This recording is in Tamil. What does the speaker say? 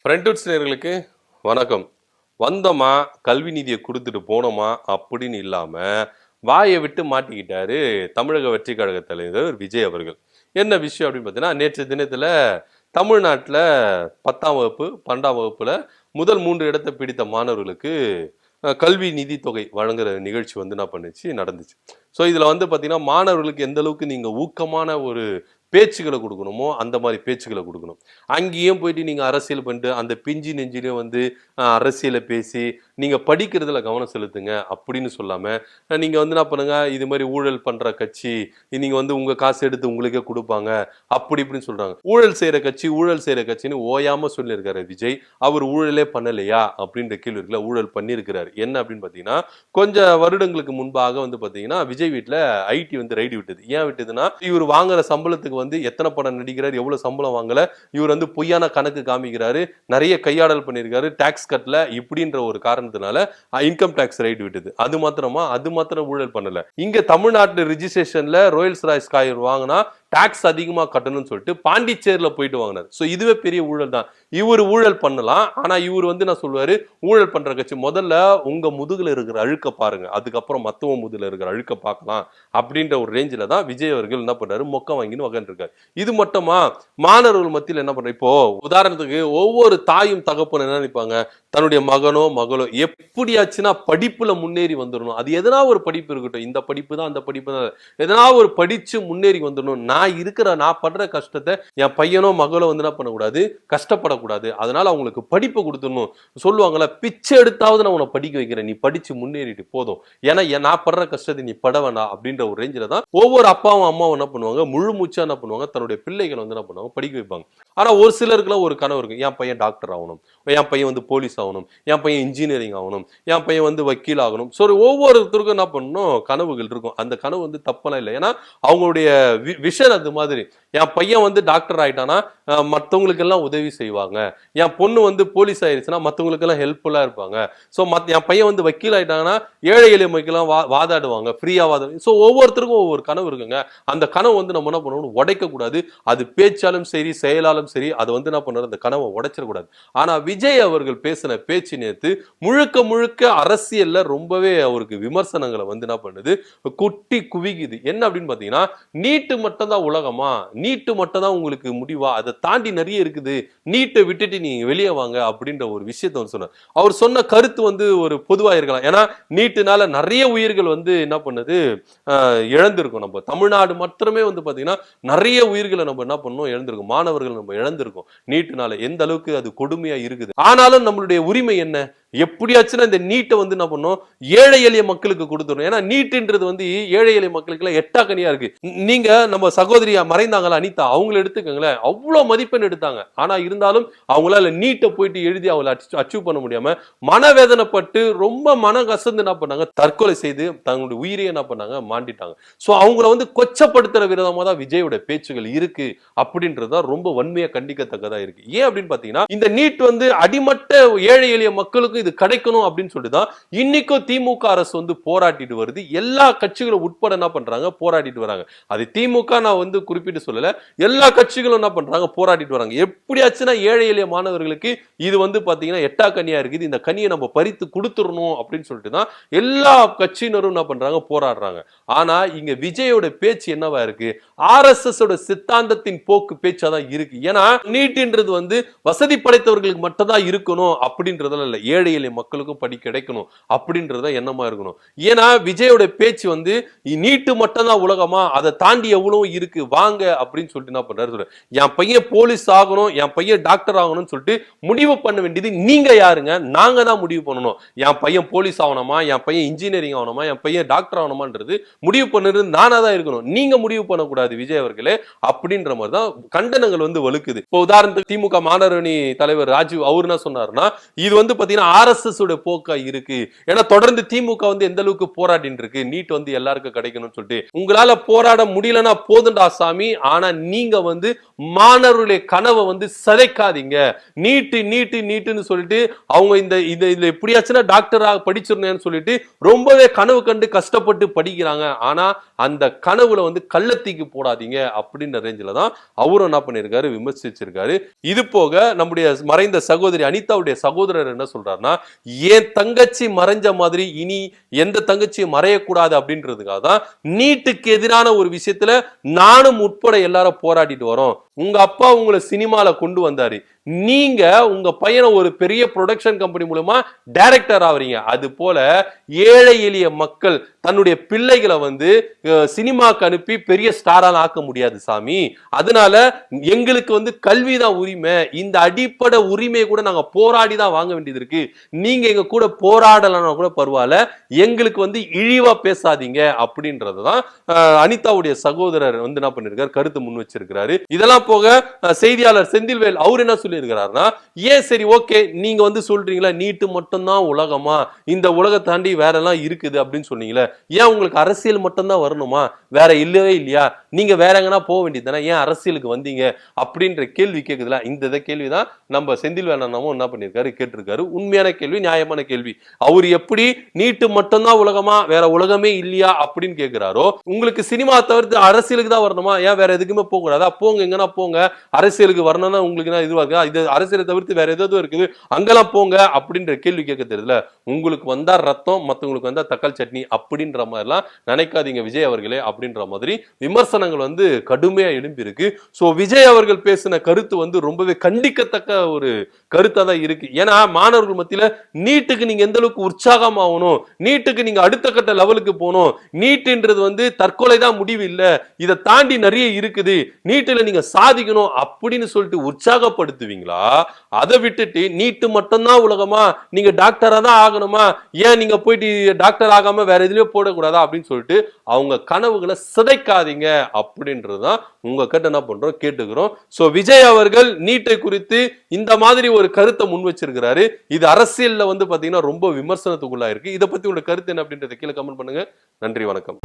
ஃப்ரெண்ட்வுட்ஸ் நேயர்களுக்கு வணக்கம். வந்தோமா கல்வி நிதியை கொடுத்துட்டு போனோமா அப்படின்னு இல்லாம வாயை விட்டு மாட்டிக்கிட்டாரு தமிழக வெற்றி கழக தலைவர் விஜய் அவர்கள். என்ன விஷயம் அப்படின்னு பார்த்தீங்கன்னா, நேற்று தினத்துல தமிழ்நாட்டில் 10ஆம் வகுப்பு 12ஆம் வகுப்புல முதல் 3 இடத்தை பிடித்த மாணவர்களுக்கு கல்வி நிதி தொகை வழங்குற நிகழ்ச்சி வந்து என்ன பண்ணுச்சு நடந்துச்சு. ஸோ இதில் வந்து பார்த்தீங்கன்னா, மாணவர்களுக்கு எந்த அளவுக்கு நீங்கள் ஊக்கமான ஒரு பேச்சுக்களை கொடுக்கணுமோ அந்த மாதிரி பேச்சுக்களை கொடுக்கணும். அங்கேயும் போயிட்டு நீங்கள் அரசியல் பண்ணிட்டு அந்த பிஞ்சு நெஞ்சிலையும் வந்து அரசியலை பேசி நீங்கள் படிக்கிறதுல கவனம் செலுத்துங்க அப்படின்னு சொல்லாமல், நீங்கள் வந்து என்ன பண்ணுங்க, இது மாதிரி ஊழல் பண்ணுற கட்சி, நீங்கள் வந்து உங்கள் காசு எடுத்து உங்களுக்கே கொடுப்பாங்க அப்படி இப்படின்னு சொல்கிறாங்க. ஊழல் செய்கிற கட்சின்னு ஓயாமல் சொல்லியிருக்காரு விஜய். அவர் ஊழலே பண்ணலையா அப்படின்ற கேள்வி இருக்குல்ல, ஊழல் பண்ணியிருக்கிறார். என்ன அப்படின்னு பார்த்தீங்கன்னா, கொஞ்சம் வருடங்களுக்கு முன்பாக வந்து பார்த்தீங்கன்னா விஜய் வீட்டில் ஐடி வந்து ரைடு விட்டது. ஏன் விட்டதுன்னா, இவர் வாங்குற சம்பளத்துக்கு வந்து எத்தனை படம் நடிக்கிறார், எவ்வளவு சம்பளம் வாங்கல, இவர் வந்து பொய்யான கணக்கு காமிக்கிறாரு, நிறைய கையாடல் பண்ணியிருக்காரு, டாக்ஸ் கட்டல இப்படின்ற ஒரு காரணத்தினால இன்கம் டாக்ஸ் ரைடு விட்டது. அது மாத்திரம் ஊழல் பண்ணல. இங்க தமிழ்நாட்டு ரிஜிஸ்ட்ரேஷன்ல ரோயல்ஸ் ராய்ஸ் கார் வாங்கினா டாக்ஸ் அதிகமா கட்டணும்னு சொல்லிட்டு பாண்டிச்சேரியில போயிட்டு வாங்கினார். ஸோ இதுவே பெரிய ஊழல் தான். இவர் ஊழல் பண்ணலாம், ஆனா இவர் வந்து நான் சொல்லுவாரு, ஊழல் பண்ற கட்சி முதல்ல உங்க முதுகுல இருக்கிற அழுக்க பாருங்க, அதுக்கப்புறம் மத்தவ முதுகுல இருக்கிற அழுக்க பார்க்கலாம் அப்படின்ற ஒரு ரேஞ்சில தான் விஜய் அவர்கள் என்ன பண்றாரு, மொக்க வாங்கின்னு உட்காந்துருக்காரு. இது மட்டுமா, மாணவர்கள் மத்தியில் என்ன பண்ற, இப்போ உதாரணத்துக்கு ஒவ்வொரு தாயும் தகப்பன் என்ன நினைப்பாங்க, தன்னுடைய மகனோ மகளோ எப்படியாச்சுன்னா படிப்புல முன்னேறி வந்துடணும். அது எதனா ஒரு படிப்பு இருக்கட்டும், இந்த படிப்பு தான் அந்த படிப்பு தான், எதனா ஒரு படிச்சு முன்னேறி வந்துடணும். நான் படுற கஷ்டத்தை என் பையனோ மகளோ வந்து என்ன பண்ணக்கூடாது, கஷ்டப்படக்கூடாது. அதனால அவங்களுக்கு படிப்பு கொடுத்துடணும். சொல்லுவாங்கல்ல, பிச்சை எடுத்தாவது நான் உன்னை படிக்க வைக்கிறேன், நீ படிச்சு முன்னேறிட்டு போதும், ஏன்னா நான் படுற கஷ்டத்தை நீ பட வேண்டாம் அப்படின்ற ஒரு ரேஞ்சில தான் ஒவ்வொரு அப்பாவும் அம்மாவும் என்ன பண்ணுவாங்க, முழு மூச்சா என்ன பண்ணுவாங்க, தன்னுடைய பிள்ளைகளை வந்து என்ன பண்ணுவாங்க, படிக்க வைப்பாங்க. ஆனா ஒரு சிலருக்குலாம் ஒரு கனவு இருக்கும், என் பையன் டாக்டர் ஆகணும், என் பையன் வந்து போலீஸ் ஆகணும், என் பையன் இன்ஜினியரிங் ஆகணும், என் பையன் வந்து வக்கீல் ஆகணும். ஸோ ஒவ்வொருத்தருக்கும் என்ன பண்ணணும், கனவுகள் இருக்கும். அந்த கனவு வந்து தப்பெல்லாம் இல்லை, ஏன்னா அவங்களுடைய விஷன் அது மாதிரி. என் பையன் வந்து டாக்டர் ஆயிட்டானா மற்றவங்களுக்கு எல்லாம் உதவி செய்வாங்க, என் பொண்ணு வந்து போலீஸ் ஆயிடுச்சுன்னா மற்றவங்களுக்கு எல்லாம் ஹெல்ப்ஃபுல்லா இருப்பாங்க, ஸோ என் பையன் வந்து வக்கீல் ஆயிட்டாங்கன்னா ஏழை எளிய மக்களும் வாதாடுவாங்க, ஃப்ரீயா வாதாடு. ஸோ ஒவ்வொருத்தருக்கும் ஒவ்வொரு கனவு இருக்குங்க. அந்த கனவு வந்து நம்ம என்ன பண்ணணும், உடைக்க கூடாது. அது பேச்சாலும் சரி செயலாலும் சரி, அதை வந்து என்ன பண்ணணும், அந்த கனவை உடைச்சிடக்கூடாது. ஆனா விஜய் அவர்கள் பேசின பேச்சு நேத்து முழுக்க முழுக்க அரசியல்ல ரொம்பவே அவருக்கு விமர்சனங்களை வந்து என்ன பண்ணுது, குட்டி குவிக்குது. என்ன அப்படின்னு பாத்தீங்கன்னா, நீட்டு மட்டும் தான் உலகமா, நீட்டு மட்டும் தான் உங்களுக்கு முடிவா, அதை தாண்டி நிறைய இருக்குது, நீட்டை விட்டுட்டு நீங்க வெளியே வாங்க அப்படின்ற ஒரு விஷயத்த வந்து சொன்னார். அவர் சொன்ன கருத்து வந்து ஒரு பொதுவா இருக்கலாம். ஏன்னா நீட்டுனால நிறைய உயிர்கள் வந்து என்ன பண்ணுது, இழந்திருக்கும். நம்ம தமிழ்நாடு மட்டுமே வந்து பாத்தீங்கன்னா நிறைய உயிர்களை நம்ம என்ன பண்ணோம், இழந்திருக்கும். மாணவர்கள் நம்ம இழந்திருக்கோம் நீட்டுனால. எந்த அளவுக்கு அது கொடுமையா இருக்குது. ஆனாலும் நம்மளுடைய உரிமை என்ன, எப்படியாச்சும் இந்த நீட்டை வந்து என்ன பண்ணும், ஏழை எளிய மக்களுக்கு கொடுத்துரும். ஏன்னா நீட்டுன்றது வந்து ஏழை எளிய மக்களுக்கு எல்லாம் எட்டாக்கனியா இருக்கு. நீங்க நம்ம சகோதரியா மறைந்தாங்களா அனிதா, அவங்களை எடுத்துக்கங்களேன், அவ்வளவு மதிப்பெண் எடுத்தாங்க. ஆனா இருந்தாலும் அவங்களால நீட்டை போயிட்டு எழுதி அவங்களை அச்சீவ் பண்ண முடியாம மனவேதனைப்பட்டு ரொம்ப மன கசந்து என்ன பண்ணாங்க, தற்கொலை செய்து தங்களுடைய உயிரையே என்ன பண்ணாங்க, மாண்டிட்டாங்க. சோ அவங்கள வந்து கொச்சப்படுத்துற விதமா தான் விஜயோட பேச்சுகள் இருக்கு அப்படின்றதுதான் ரொம்ப வன்மையா கண்டிக்கத்தக்கதா இருக்கு. ஏன் அப்படின்னு பாத்தீங்கன்னா, இந்த நீட் வந்து அடிமட்ட ஏழை எளிய மக்களுக்கு இது கிடைக்கணும் அப்படின்னு சொல்லிதான் இன்னைக்கும் திமுக அரசு வந்து போராட்டிட்டு வருது. எல்லா கட்சிகளும் உட்பட என்ன பண்றாங்க, போராடிட்டு வராங்க. அது திமுக நான் வந்து குறிப்பிட்டு சொல்லல, எல்லா கட்சிகளும் என்ன பண்றாங்க, போராடிட்டு வராங்க. எப்படியாச்சுன்னா ஏழை எளிய மாணவர்களுக்கு இது வந்து பாத்தீங்கன்னா எட்டா கனியா இருக்குது, இந்த கனியை நம்ம பறித்து கொடுத்துடணும் அப்படின்னு சொல்லிட்டு தான் எல்லா கட்சியினரும் என்ன பண்றாங்க, போராடுறாங்க. ஆனா இங்க விஜயோட பேச்சு என்னவா இருக்கு, ஆர்எஸ்எஸ் ஓட சித்தாந்தத்தின் போக்கு பேச்சாதான் இருக்கு. ஏன்னா நீட்ன்றது வந்து வசதி படைத்தவர்களுக்கு மட்டும் தான் இருக்கணும் அப்படின்றதுல இல்ல, ஏழை எளிய மக்களுக்கும் படி கிடைக்கணும் அப்படின்றத எண்ணமா இருக்கணும். ஏன்னா விஜயோட பேச்சு வந்து நீட்டு மட்டும் தான் உலகமா, அதை தாண்டி எவ்வளவு இருக்கு வாங்க அப்படின்னு சொல்லிட்டு என்ன பண்றாரு, என் பையன் போலீஸ் ஆகணும், என் பையன் டாக்டர் ஆகணும்னு சொல்லிட்டு முடிவு பண்ண வேண்டியது நீங்க யாருங்க, நாங்க தான் முடிவு பண்ணணும். என் பையன் போலீஸ் ஆகணுமா, என் பையன் இன்ஜினியரிங் ஆகணுமா, என் பையன் டாக்டர் ஆகணுமான்றது முடிவு பண்ணுறது நானா தான் இருக்கணும், நீங்க முடிவு பண்ணக்கூடாது விஜய் அவர்களே அப்படின்ற மாதிரி தான் கண்டனங்கள் வந்து வலுக்குது. இப்போ உதாரணத்துக்கு திமுக மாணவரணி தலைவர் ராஜீவ் அவர் என்ன சொன்னாருன்னா, இது வந்து பாத்தீங்கன்னா RSS உடைய போக்கா இருக்கு. ஏன்னா தொடர்ந்து திமுக வந்து எந்த அளவுக்கு போராடிட்டு இருக்கு, நீட் வந்து எல்லாருக்கும் கிடைக்கணும்னு சொல்லிட்டு. உங்களால போராட முடியலன்னா போதுண்டா சாமி, ஆனா நீங்க வந்து மாணவர்களுடைய கனவை வந்து சிதைக்காதீங்க. நீட்டு நீட்டு நீட்டுன்னு சொல்லிட்டு அவங்க இதுல எப்படியாச்சுன்னா டாக்டரா படிச்சிருந்தேன்னு சொல்லிட்டு ரொம்பவே கனவு கண்டு கஷ்டப்பட்டு படிக்கிறாங்க. ஆனா அந்த கனவுல வந்து கள்ளத்தீக்கு போடாதீங்க அப்படின்ற ரேஞ்சில தான் அவரும் என்ன பண்ணிருக்காரு, விமர்சிச்சிருக்காரு. இது போக நம்முடைய மறைந்த சகோதரி அனிதாவுடைய சகோதரர் என்ன சொல்றாருன்னா, என் தங்கச்சி மறைஞ்ச மாதிரி இனி எந்த தங்கச்சியும் மறையக்கூடாது அப்படின்றதுக்காக தான் நீட்டுக்கு எதிரான ஒரு விஷயத்துல நானும் உட்பட எல்லாரும் போராடிட்டு வரோம். உங்க அப்பா உங்களை சினிமால கொண்டு வந்தாரு, நீங்க உங்க பையனை ஒரு பெரிய ப்ரொடக்ஷன் கம்பெனி மூலமா டைரக்டர் ஆவறீங்க. அது போல ஏழை எளிய மக்கள் தன்னுடைய பிள்ளைகளை வந்து சினிமாக்கு அனுப்பி பெரிய ஸ்டாரால ஆக்க முடியாது சாமி. அதனால எங்களுக்கு வந்து கல்விதான் உரிமை, இந்த அடிப்படை உரிமையை கூட நாங்க போராடி தான் வாங்க வேண்டியது இருக்கு. நீங்க எங்க கூட போராடலன்னா கூட பரவாயில்ல, எங்களுக்கு வந்து இழிவா பேசாதீங்க அப்படின்றதுதான் அனிதாவுடைய சகோதரர் வந்து என்ன பண்ணிருக்காரு, கருத்து முன் வச்சிருக்கிறாரு. இதெல்லாம் போக செய்தியாளர் செந்தில்வேல் அவர் என்ன சொல்லி இருக்கிறாருன்னா, ஏன் சரி ஓகே நீங்க வந்து சொல்றீங்களா நீட்டு மட்டும் தான் உலகமா, இந்த உலகத்தை தாண்டி வேற எல்லாம் இருக்குது அப்படின்னு சொன்னீங்களே, ஏன் உங்களுக்கு அரசியல் மட்டும் தான் வரணுமா, வேற இல்லவே இல்லையா, நீங்க வேற எங்கன்னா போக வேண்டியதுதானே, ஏன் அரசியலுக்கு வந்தீங்க அப்படின்ற கேள்வி கேக்குதுல. இந்த கேள்விதான் நம்ம செந்தில்வேல் அண்ணாவும் என்ன பண்ணிருக்காரு, கேட்டிருக்காரு. உண்மையான கேள்வி, நியாயமான கேள்வி. அவர் எப்படி நீட்டு மட்டும் தான் உலகமா வேற உலகமே இல்லையா அப்படின்னு கேட்கிறாரோ, உங்களுக்கு சினிமா தவிர்த்து அரசியலுக்கு தான் வரணுமா, ஏன் வேற எதுக்குமே போக கூடாதா, போங்க எங்கன்னா போங்க, அரசியலுக்கு வரணும்னா உங்களுக்கு என்ன இதுவா இருக்கா, இது அரசியலை தவிர்த்து வேற ஏதாவது இருக்குது அங்கெல்லாம் போங்க அப்படின்ற கேள்வி கேட்க தெரியல. உங்களுக்கு வந்தா ரத்தம், மத்தவங்களுக்கு வந்தா தக்காளி சட்னி அப்படின்ற மாதிரிலாம் நினைக்காதீங்க விஜய் அவர்களே அப்படின்ற மாதிரி விமர்சனங்கள் வந்து கடுமையா எழும்பி இருக்கு. சோ விஜய் அவர்கள் பேசின கருத்து வந்து ரொம்பவே கண்டிக்கத்தக்க ஒரு கருத்தா தான் இருக்கு. ஏன்னா மாணவர்கள் மத்தியில நீட்டுக்கு நீங்க எந்த அளவுக்கு உற்சாகமாகணும், நீட்டுக்கு நீங்க அடுத்த கட்ட லெவலுக்கு போகணும், நீட்டுன்றது வந்து தற்கொலை தான் முடிவு இல்ல, இதை தாண்டி நிறைய இருக்குது, நீட்டுல நீங்க சாதிக்கணும் அப்படின்னு சொல்லிட்டு உற்சாகப்படுத்துவீங்களா? அதை விட்டுட்டு நீட்டு மட்டும்தான் உலகமா, நீங்க டாக்டரா தான் ஆகணுமா, ஏன் நீங்க போயிட்டு டாக்டர் ஆகாம வேற எதுலயோ போடக்கூடாதா அப்படின்னு சொல்லிட்டு அவங்க கனவுகளை சிதைக்காதீங்க அப்படின்றதுதான் உங்க கிட்ட என்ன பண்றோம் கேட்டுக்கிறோம். சோ விஜய் அவர்கள் நீட்டை குறித்து இந்த மாதிரி ஒரு கருத்தை முன் வச்சிருக்கிறாரு. இது அரசியல்ல வந்து பாத்தீங்கன்னா ரொம்ப விமர்சனத்துக்குள்ளா இருக்கு. இதை பத்தி உங்க கருத்து என்ன அப்படின்றத கீழே கமெண்ட் பண்ணுங்க. நன்றி, வணக்கம்.